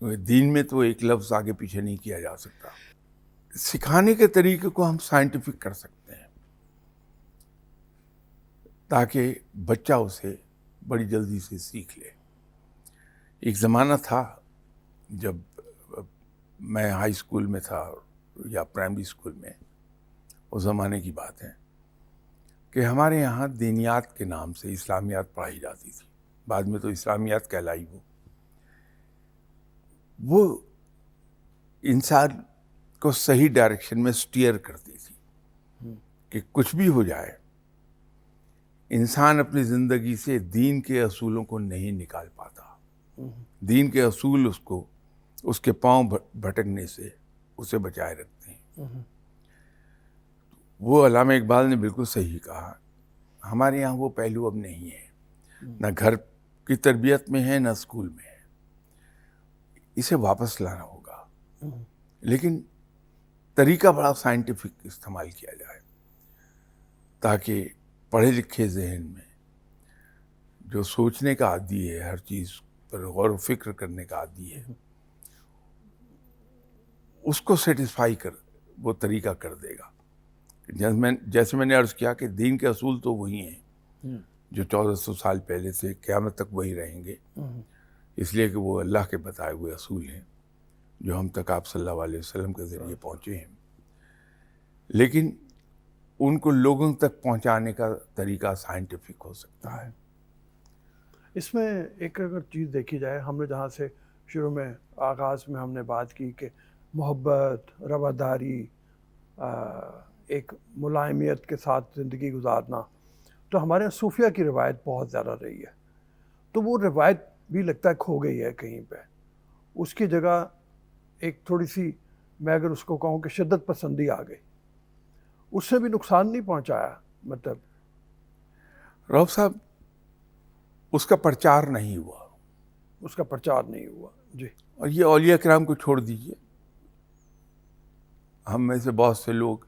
دین میں تو ایک لفظ آگے پیچھے نہیں کیا جا سکتا. سکھانے کے طریقے کو ہم سائنٹیفک کر سکتے ہیں تاکہ بچہ اسے بڑی جلدی سے سیکھ لے. ایک زمانہ تھا جب میں ہائی اسکول میں تھا یا پرائمری اسکول میں، اس زمانے کی بات ہے کہ ہمارے یہاں دینیات کے نام سے اسلامیات پڑھائی جاتی تھی. بعد میں تو اسلامیات کہلائی وہ انسان کو صحیح ڈائریکشن میں سٹیئر کرتی تھی کہ کچھ بھی ہو جائے انسان اپنی زندگی سے دین کے اصولوں کو نہیں نکال پاتا. دین کے اصول اس کے پاؤں بھٹکنے سے اسے بچائے رکھتے ہیں. وہ علامہ اقبال نے بالکل صحیح کہا. ہمارے یہاں وہ پہلو اب نہیں ہے، نہ گھر کی تربیت میں ہے نہ اسکول میں ہے. اسے واپس لانا ہوگا، لیکن طریقہ بڑا سائنٹیفک استعمال کیا جائے تاکہ پڑھے لکھے ذہن میں جو سوچنے کا عادی ہے، ہر چیز پر غور و فکر کرنے کا عادی ہے، اس کو سیٹسفائی کر وہ طریقہ کر دے گا. جیسے میں نے عرض کیا کہ دین کے اصول تو وہی ہیں جو 1400 سال پہلے سے قیامت تک وہی رہیں گے، اس لیے کہ وہ اللہ کے بتائے ہوئے اصول ہیں جو ہم تک آپ صلی اللہ علیہ وسلم کے ذریعے پہنچے ہیں. لیکن ان کو لوگوں تک پہنچانے کا طریقہ سائنٹیفک ہو سکتا ہے. اس میں ایک اگر چیز دیکھی جائے، ہم نے جہاں سے شروع میں آغاز میں ہم نے بات کی کہ محبت، رواداری، ایک ملائمیت کے ساتھ زندگی گزارنا، تو ہمارے یہاں صوفیہ کی روایت بہت زیادہ رہی ہے. تو وہ روایت بھی لگتا ہے کھو گئی ہے کہیں پہ. اس کی جگہ ایک تھوڑی سی، میں اگر اس کو کہوں کہ شدت پسندی آ گئی. اس سے بھی نقصان نہیں پہنچایا؟ مطلب رؤف صاحب، اس کا پرچار نہیں ہوا. اس کا پرچار نہیں ہوا. جی. اور یہ اولیاء کرام کو چھوڑ دیجئے، ہم میں سے بہت سے لوگ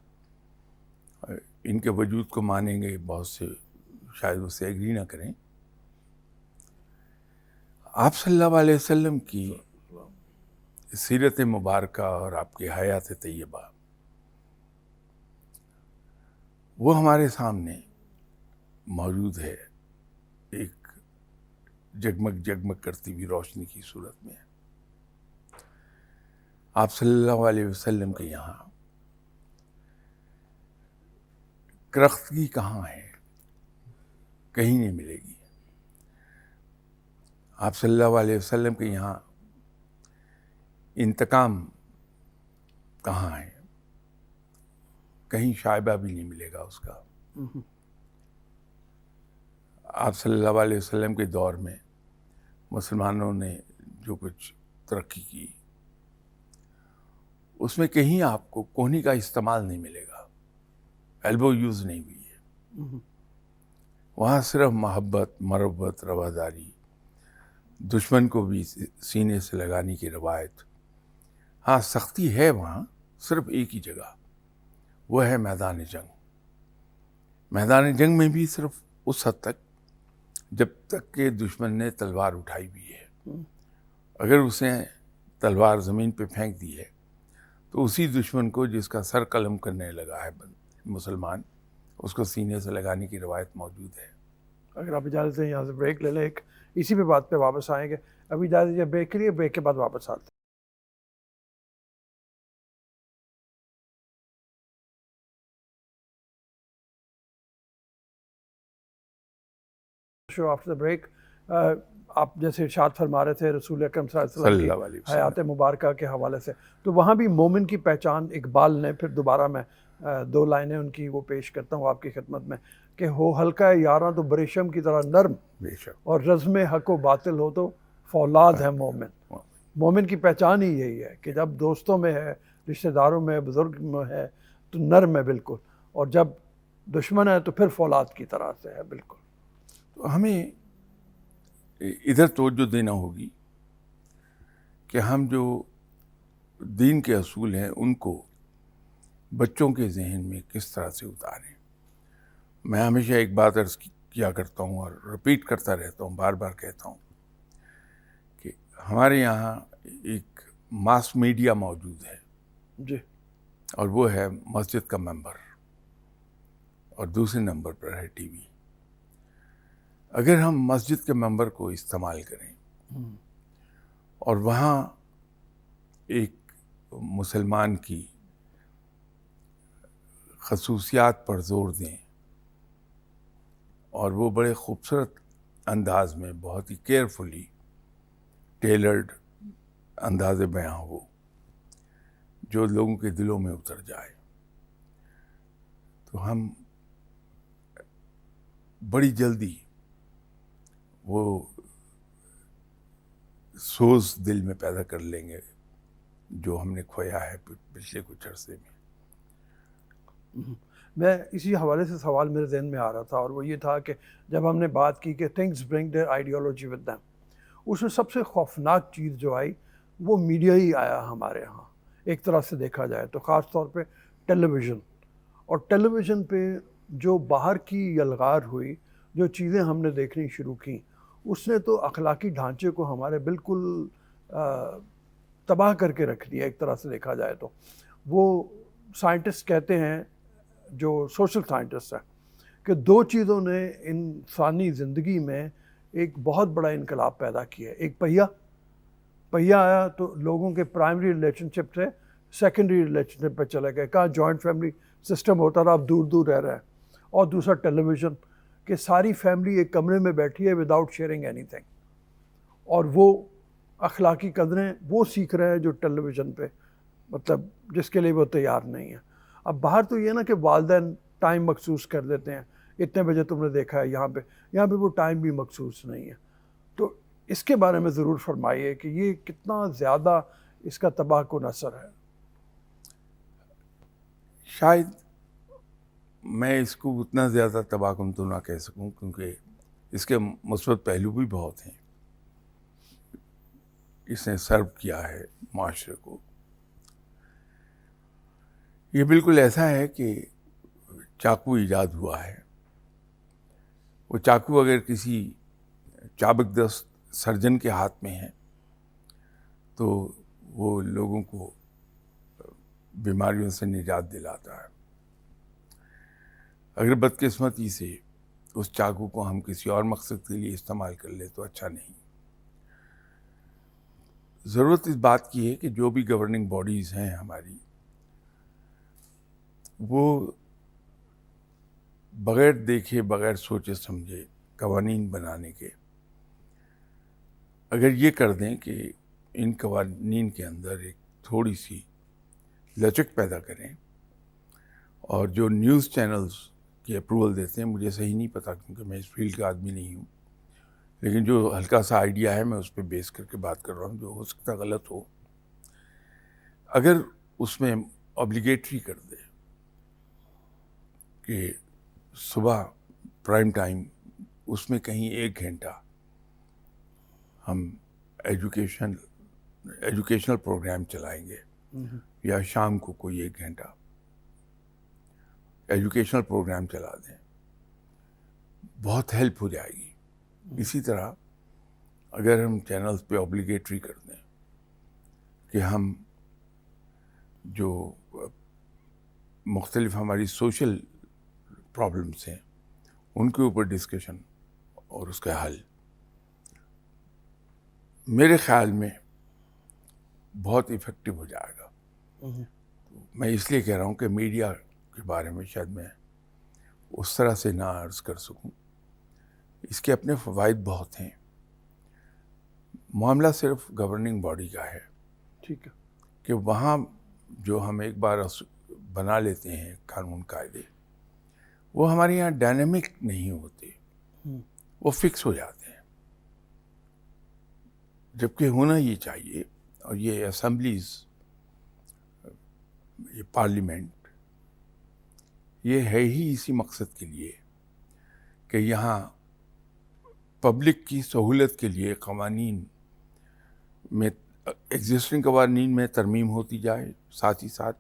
ان کے وجود کو مانیں گے، بہت سے شاید اس سے ایگری نہ کریں. آپ صلی اللہ علیہ وسلم کی سیرت مبارکہ اور آپ کی حیات طیبہ وہ ہمارے سامنے موجود ہے ایک جگمگ جگمگ کرتی ہوئی روشنی کی صورت میں. آپ صلی اللہ علیہ وسلم کے یہاں کرختگی کہاں ہے؟ کہیں نہیں ملے گی. آپ صلی اللہ علیہ وسلم کے یہاں انتقام کہاں ہے؟ کہیں شائبہ بھی نہیں ملے گا اس کا. آپ صلی اللہ علیہ وسلم کے دور میں مسلمانوں نے جو کچھ ترقی کی، اس میں کہیں آپ کو کوہنی کا استعمال نہیں ملے گا، ایلبو یوز نہیں ہوئی ہے. وہاں صرف محبت، مربت، رواداری، دشمن کو بھی سینے سے لگانے کی روایت. ہاں سختی ہے وہاں صرف ایک ہی جگہ، وہ ہے میدان جنگ. میدان جنگ میں بھی صرف اس حد تک جب تک کہ دشمن نے تلوار اٹھائی ہوئی ہے. اگر اس نے تلوار زمین پہ پھینک دی ہے تو اسی دشمن کو جس کا سر قلم کرنے لگا ہے مسلمان، اس کو سینے سے لگانے کی روایت موجود ہے. اگر آپ اجازت دیں یہاں سے بریک لے لیں، ایک اسی پہ بات پہ واپس آئیں گے. ابھی اجازت دیجیے بریک کے لیے، بریک کے بعد واپس آتے ہیں. شو آفٹر بریک. آپ جیسے ارشاد فرما رہے تھے رسول اکرم صلی اللہ علیہ اللہ علیہ وسلم کی حیات مبارکہ کے حوالے سے، تو وہاں بھی مومن کی پہچان اقبال نے، پھر دوبارہ میں 2 لائنیں ان کی وہ پیش کرتا ہوں آپ کی خدمت میں کہ ہو ہلکا یاراں تو بریشم کی طرح نرم، بے شک. اور رزم حق و باطل ہو تو فولاد ہے مومن. مومن کی پہچان ہی یہی ہے کہ جب دوستوں میں ہے، رشتہ داروں میں، بزرگ میں ہے تو نرم ہے بالکل، اور جب دشمن ہے تو پھر فولاد کی طرح سے ہے بالکل. تو ہمیں ادھر توجہ دینا ہوگی کہ ہم جو دین کے اصول ہیں ان کو بچوں کے ذہن میں کس طرح سے اتاریں. میں ہمیشہ ایک بات عرض کیا کرتا ہوں اور رپیٹ کرتا رہتا ہوں، بار بار کہتا ہوں کہ ہمارے یہاں ایک ماس میڈیا موجود ہے جی اور وہ ہے مسجد کا ممبر، اور دوسرے نمبر پر ہے ٹی وی۔ اگر ہم مسجد کے ممبر کو استعمال کریں اور وہاں ایک مسلمان کی خصوصیات پر زور دیں اور وہ بڑے خوبصورت انداز میں، بہت ہی کیئرفلی ٹیلرڈ انداز بیاں ہو جو لوگوں کے دلوں میں اتر جائے، تو ہم بڑی جلدی وہ سوز دل میں پیدا کر لیں گے جو ہم نے کھویا ہے پچھلے کچھ عرصے میں۔ میں اسی حوالے سے سوال میرے ذہن میں آ رہا تھا، اور وہ یہ تھا کہ جب ہم نے بات کی کہ things bring their ideology with them, اس میں سب سے خوفناک چیز جو آئی وہ میڈیا ہی آیا ہمارے ہاں، ایک طرح سے دیکھا جائے تو، خاص طور پہ ٹیلی ویژن۔ اور ٹیلی ویژن پہ جو باہر کی یلغار ہوئی، جو چیزیں ہم نے دیکھنی شروع کیں، اس نے تو اخلاقی ڈھانچے کو ہمارے بالکل تباہ کر کے رکھ دیا ایک طرح سے دیکھا جائے تو۔ وہ سائنٹسٹ کہتے ہیں، جو سوشل سائنٹسٹ ہیں، کہ دو چیزوں نے انسانی زندگی میں ایک بہت بڑا انقلاب پیدا کیا ہے۔ ایک پہیا آیا تو لوگوں کے پرائمری ریلیشن شپ سے سیکنڈری ریلیشن شپ پہ چلے گئے، کہاں جوائنٹ فیملی سسٹم ہوتا تھا، اب دور دور رہ رہے ہیں۔ اور دوسرا ٹیلی ویژن، کہ ساری فیملی ایک کمرے میں بیٹھی ہے وداؤٹ شیئرنگ اینی تھنگ، اور وہ اخلاقی قدریں وہ سیکھ رہے ہیں جو ٹیلی ویژن پہ، مطلب جس کے لیے وہ تیار نہیں ہے۔ اب باہر تو یہ نا کہ والدین ٹائم مخصوص کر دیتے ہیں، اتنے بجے تم نے دیکھا ہے، یہاں پہ وہ ٹائم بھی مخصوص نہیں ہے۔ تو اس کے بارے میں ضرور فرمائیے کہ یہ کتنا زیادہ اس کا تباہ کن اثر ہے۔ شاید میں اس کو اتنا زیادہ تباہ کن تو نہ کہہ سکوں، کیونکہ اس کے مثبت پہلو بھی بہت ہیں۔ اس نے سرو کیا ہے معاشرے کو۔ یہ بالکل ایسا ہے کہ چاقو ایجاد ہوا ہے، وہ چاقو اگر کسی چابک دست سرجن کے ہاتھ میں ہے تو وہ لوگوں کو بیماریوں سے نجات دلاتا ہے۔ اگر بدقسمتی سے اس چاقو کو ہم کسی اور مقصد کے لیے استعمال کر لیں تو اچھا نہیں۔ ضرورت اس بات کی ہے کہ جو بھی گورننگ باڈیز ہیں ہماری، وہ بغیر دیکھے، بغیر سوچے سمجھے قوانین بنانے کے، اگر یہ کر دیں کہ ان قوانین کے اندر ایک تھوڑی سی لچک پیدا کریں، اور جو نیوز چینلز کی اپروول دیتے ہیں، مجھے صحیح نہیں پتا کیونکہ میں اس فیلڈ کا آدمی نہیں ہوں، لیکن جو ہلکا سا آئیڈیا ہے میں اس پہ بیس کر کے بات کر رہا ہوں، جو ہو سکتا غلط ہو۔ اگر اس میں اوبلیگیٹری کر دے کہ صبح پرائم ٹائم اس میں کہیں 1 گھنٹہ ہم ایجوکیشنل پروگرام چلائیں گے، یا شام کو کوئی 1 گھنٹہ ایجوکیشنل پروگرام چلا دیں، بہت ہیلپ ہو جائے گی۔ اسی طرح اگر ہم چینلز پہ اوبلیگیٹری کر دیں کہ ہم جو مختلف ہماری سوشل پرابلمس ہیں ان کے اوپر ڈسکشن اور اس کا حل، میرے خیال میں بہت ایفیکٹو ہو جائے گا۔ میں اس لیے کہہ رہا ہوں کہ میڈیا کے بارے میں شاید میں اس طرح سے نہ عرض کر سکوں، اس کے اپنے فوائد بہت ہیں۔ معاملہ صرف گورننگ باڈی کا ہے، ٹھیک ہے، کہ وہاں جو ہم ایک بار بنا لیتے ہیں قانون قاعدے، وہ ہمارے یہاں ڈائنامک نہیں ہوتے، وہ فکس ہو جاتے ہیں، جبکہ ہونا یہ چاہیے۔ اور یہ اسمبلیز، یہ پارلیمنٹ، یہ ہے ہی اسی مقصد کے لیے کہ یہاں پبلک کی سہولت کے لیے قوانین میں، ایگزسٹنگ قوانین میں ترمیم ہوتی جائے، ساتھ ہی ساتھ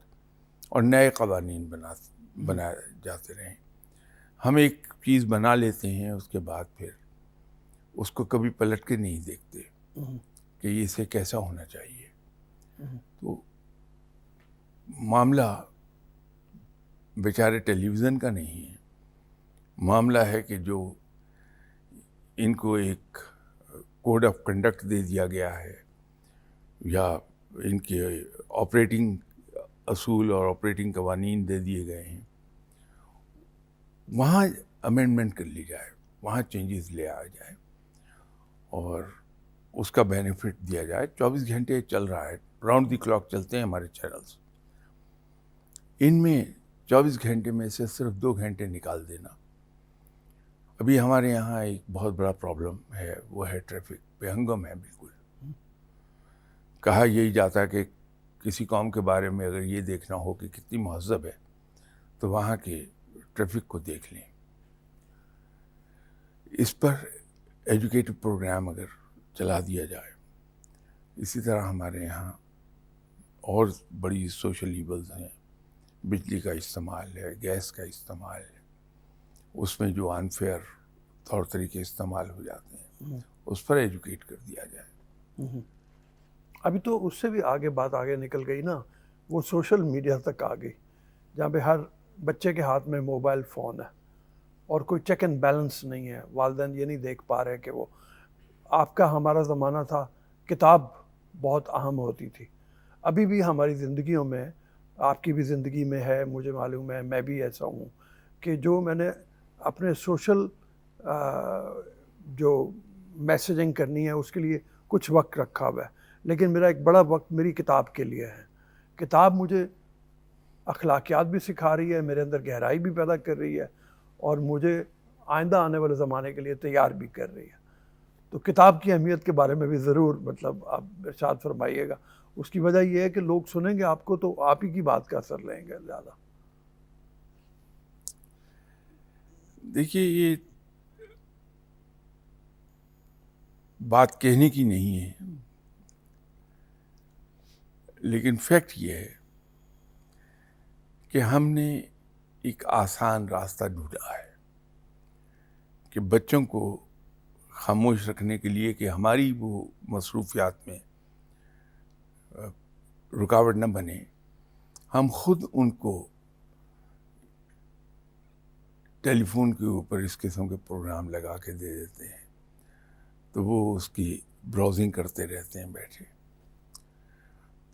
اور نئے قوانین بنائے جاتے رہیں۔ ہم ایک چیز بنا لیتے ہیں، اس کے بعد پھر اس کو کبھی پلٹ کے نہیں دیکھتے کہ اسے کیسا ہونا چاہیے۔ تو معاملہ بیچارے ٹیلی ویژن کا نہیں ہے، معاملہ ہے کہ جو ان کو ایک کوڈ آف کنڈکٹ دے دیا گیا ہے یا ان کے آپریٹنگ اصول اور آپریٹنگ قوانین دے دیے گئے ہیں، وہاں امینڈمنٹ کر لی جائے، وہاں چینجز لے آیا جائے اور اس کا بینیفٹ دیا جائے۔ 24 گھنٹے چل رہا ہے، راؤنڈ دی کلاک چلتے ہیں ہمارے چینلز، ان میں 24 گھنٹے میں سے صرف 2 گھنٹے نکال دینا۔ ابھی ہمارے یہاں ایک بہت بڑا پرابلم ہے، وہ ہے ٹریفک، بے ہنگم ہے بالکل۔ کہا یہی جاتا ہے کہ کسی قوم کے بارے میں اگر یہ دیکھنا ہو کہ کتنی مہذب ہے تو وہاں کے ٹریفک کو دیکھ لیں۔ اس پر ایجوکیٹو پروگرام اگر چلا دیا جائے، اسی طرح ہمارے یہاں اور بڑی سوشل ایولز ہیں، بجلی کا استعمال ہے، گیس کا استعمال ہے، اس میں جو انفیئر طور طریقے استعمال ہو جاتے ہیں اس پر ایجوکیٹ کر دیا جائے۔ ابھی تو اس سے بھی بات آگے نکل گئی نا، وہ سوشل میڈیا تک آ گئی، جہاں پہ ہر بچے کے ہاتھ میں موبائل فون ہے اور کوئی چیک اینڈ بیلنس نہیں ہے۔ والدین یہ نہیں دیکھ پا رہے کہ وہ آپ کا ہمارا زمانہ تھا کتاب بہت اہم ہوتی تھی، ابھی بھی ہماری زندگیوں میں، آپ کی بھی زندگی میں ہے، مجھے معلوم ہے، میں بھی ایسا ہوں کہ جو میں نے اپنے سوشل جو میسیجنگ کرنی ہے اس کے لیے کچھ وقت رکھا ہوا ہے، لیکن میرا ایک بڑا وقت میری کتاب کے لیے ہے۔ کتاب مجھے اخلاقیات بھی سکھا رہی ہے، میرے اندر گہرائی بھی پیدا کر رہی ہے اور مجھے آئندہ آنے والے زمانے کے لیے تیار بھی کر رہی ہے۔ تو کتاب کی اہمیت کے بارے میں بھی ضرور آپ ارشاد فرمائیے گا۔ اس کی وجہ یہ ہے کہ لوگ سنیں گے آپ کو تو آپ ہی کی بات کا اثر لیں گے زیادہ۔ دیکھیے، یہ بات کہنے کی نہیں ہے، لیکن فیکٹ یہ ہے کہ ہم نے ایک آسان راستہ ڈھونڈا ہے کہ بچوں کو خاموش رکھنے کے لیے کہ ہماری وہ مصروفیات میں رکاوٹ نہ بنے، ہم خود ان کو ٹیلی فون کے اوپر اس قسم کے پروگرام لگا کے دے دیتے ہیں تو وہ اس کی براؤزنگ کرتے رہتے ہیں بیٹھے۔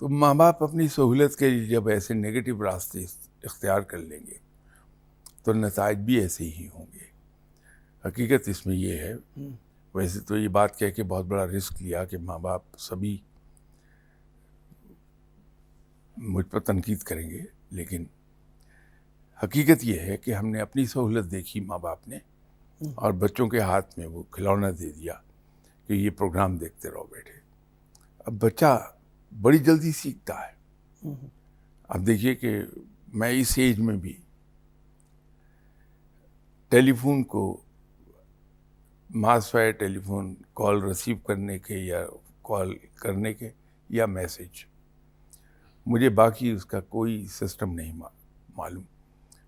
تو ماں باپ اپنی سہولت کے لیے جب ایسے نیگیٹو راستے اختیار کر لیں گے تو نتائج بھی ایسے ہی ہوں گے۔ حقیقت اس میں یہ ہے، ویسے تو یہ بات کہہ کے بہت بڑا رسک لیا کہ ماں باپ سبھی مجھ پر تنقید کریں گے، لیکن حقیقت یہ ہے کہ ہم نے اپنی سہولت دیکھی ماں باپ نے، اور بچوں کے ہاتھ میں وہ کھلونا دے دیا کہ یہ پروگرام دیکھتے رہو بیٹھے۔ اب بچہ بڑی جلدی سیکھتا ہے۔ اب دیکھیے کہ میں اس ایج میں بھی ٹیلی فون کو، ماس فائر ٹیلی فون کال ریسیو کرنے کے یا کال کرنے کے یا میسج، مجھے باقی اس کا کوئی سسٹم نہیں معلوم۔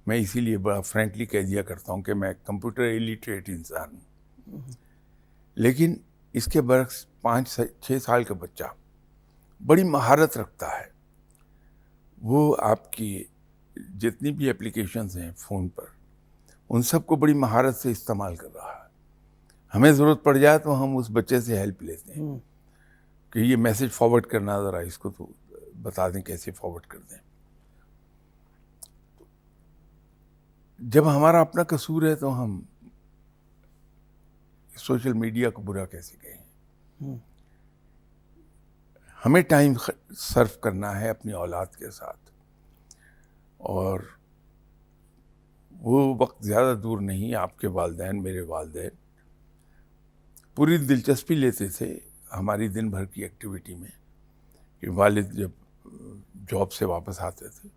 میں اسی لیے بڑا فرینکلی کہہ دیا کرتا ہوں کہ میں کمپیوٹر ایلیٹریٹ انسان ہوں۔ لیکن اس کے برعکس 5-6 سال کا بچہ بڑی مہارت رکھتا ہے، وہ آپ کی جتنی بھی اپلیکیشنز ہیں فون پر ان سب کو بڑی مہارت سے استعمال کر رہا ہے۔ ہمیں ضرورت پڑ جائے تو ہم اس بچے سے ہیلپ لیتے ہیں کہ یہ میسج فارورڈ کرنا، ذرا اس کو تو بتا دیں کیسے فارورڈ کر دیں۔ جب ہمارا اپنا قصور ہے تو ہم سوشل میڈیا کو برا کیسے کہیں؟ ہمیں ٹائم صرف کرنا ہے اپنی اولاد کے ساتھ، اور وہ وقت زیادہ دور نہیں۔ آپ کے والدین، میرے والدین پوری دلچسپی لیتے تھے ہماری دن بھر کی ایکٹیویٹی میں، کہ والد جب جاب سے واپس آتے تھے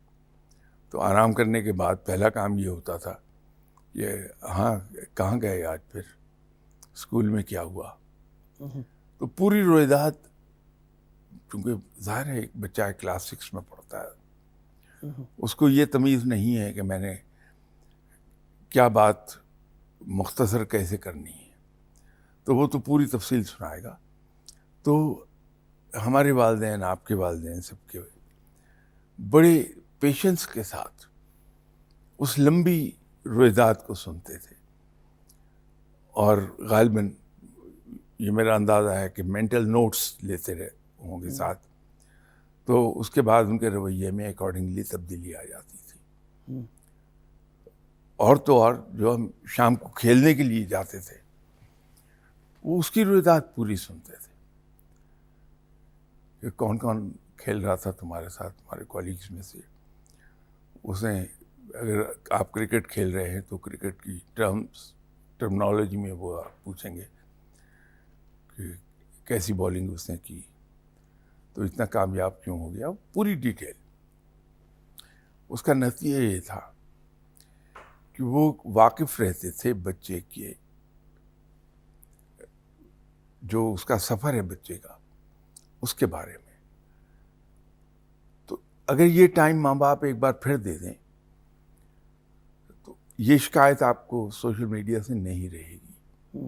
تو آرام کرنے کے بعد پہلا کام یہ ہوتا تھا کہ ہاں کہاں گئے آج، پھر اسکول میں کیا ہوا۔ تو پوری رویداد، کیونکہ ظاہر ہے ایک بچہ کلاس 6 میں پڑھتا ہے، اس کو یہ تمیز نہیں ہے کہ میں نے کیا بات مختصر کیسے کرنی ہے، تو وہ تو پوری تفصیل سنائے گا۔ تو ہمارے والدین، آپ کے والدین، سب کے بڑے پیشنس کے ساتھ اس لمبی رویداد کو سنتے تھے، اور غالباً یہ میرا اندازہ ہے کہ مینٹل نوٹس لیتے رہے ہوں گے ساتھ، تو اس کے بعد ان کے رویے میں اکارڈنگلی تبدیلی آ جاتی تھی۔ اور تو اور جو ہم شام کو کھیلنے کے لیے جاتے تھے وہ اس کی رویداد پوری سنتے تھے کہ کون کون کھیل رہا تھا تمہارے ساتھ، تمہارے کولیگز میں سے، اس نے اگر آپ کرکٹ کھیل رہے ہیں تو کرکٹ کی ٹرمنالوجی میں وہ آپ پوچھیں گے کہ کیسی بالنگ اس نے کی، تو اتنا کامیاب کیوں ہو گیا، پوری ڈیٹیل۔ اس کا نتیجہ یہ تھا کہ وہ واقف رہتے تھے بچے کے، جو اس کا سفر ہے بچے کا، اس کے بارے میں۔ تو اگر یہ ٹائم ماں باپ ایک بار پھر دے دیں تو یہ شکایت آپ کو سوشل میڈیا سے نہیں رہے گی۔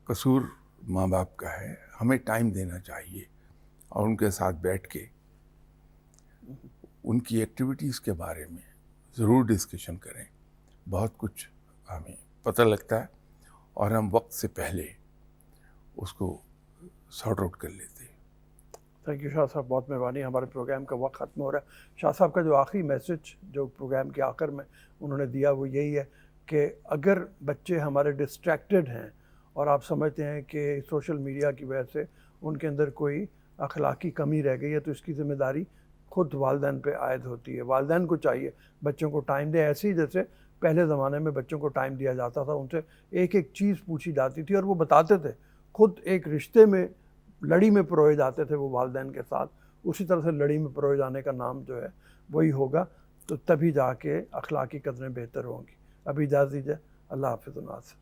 قصور ماں باپ کا ہے، ہمیں ٹائم دینا چاہیے اور ان کے ساتھ بیٹھ کے ان کی ایکٹیویٹیز کے بارے میں ضرور ڈسکشن کریں، بہت کچھ ہمیں پتہ لگتا ہے اور ہم وقت سے پہلے اس کو سارٹ آؤٹ کر لیتے ہیں۔ تھینک یو شاہ صاحب، بہت مہربانی، ہمارے پروگرام کا وقت ختم ہو رہا ہے۔ شاہ صاحب کا جو آخری میسج جو پروگرام کے آخر میں انہوں نے دیا وہ یہی ہے کہ اگر بچے ہمارے ڈسٹریکٹڈ ہیں اور آپ سمجھتے ہیں کہ سوشل میڈیا کی وجہ سے ان کے اندر کوئی اخلاقی کمی رہ گئی ہے تو اس کی ذمہ داری خود والدین پہ عائد ہوتی ہے۔ والدین کو چاہیے بچوں کو ٹائم دیں، ایسے ہی جیسے پہلے زمانے میں بچوں کو ٹائم دیا جاتا تھا، ان سے ایک ایک چیز پوچھی جاتی تھی اور وہ بتاتے تھے، خود ایک رشتے میں لڑی میں پروئے جاتے تھے وہ والدین کے ساتھ، اسی طرح سے لڑی میں پروئے جانے کا نام جو ہے وہی ہوگا، تو تبھی جا کے اخلاقی قدریں بہتر ہوں گی۔ ابھی اجازت دیجیے، اللہ حافظ الناس۔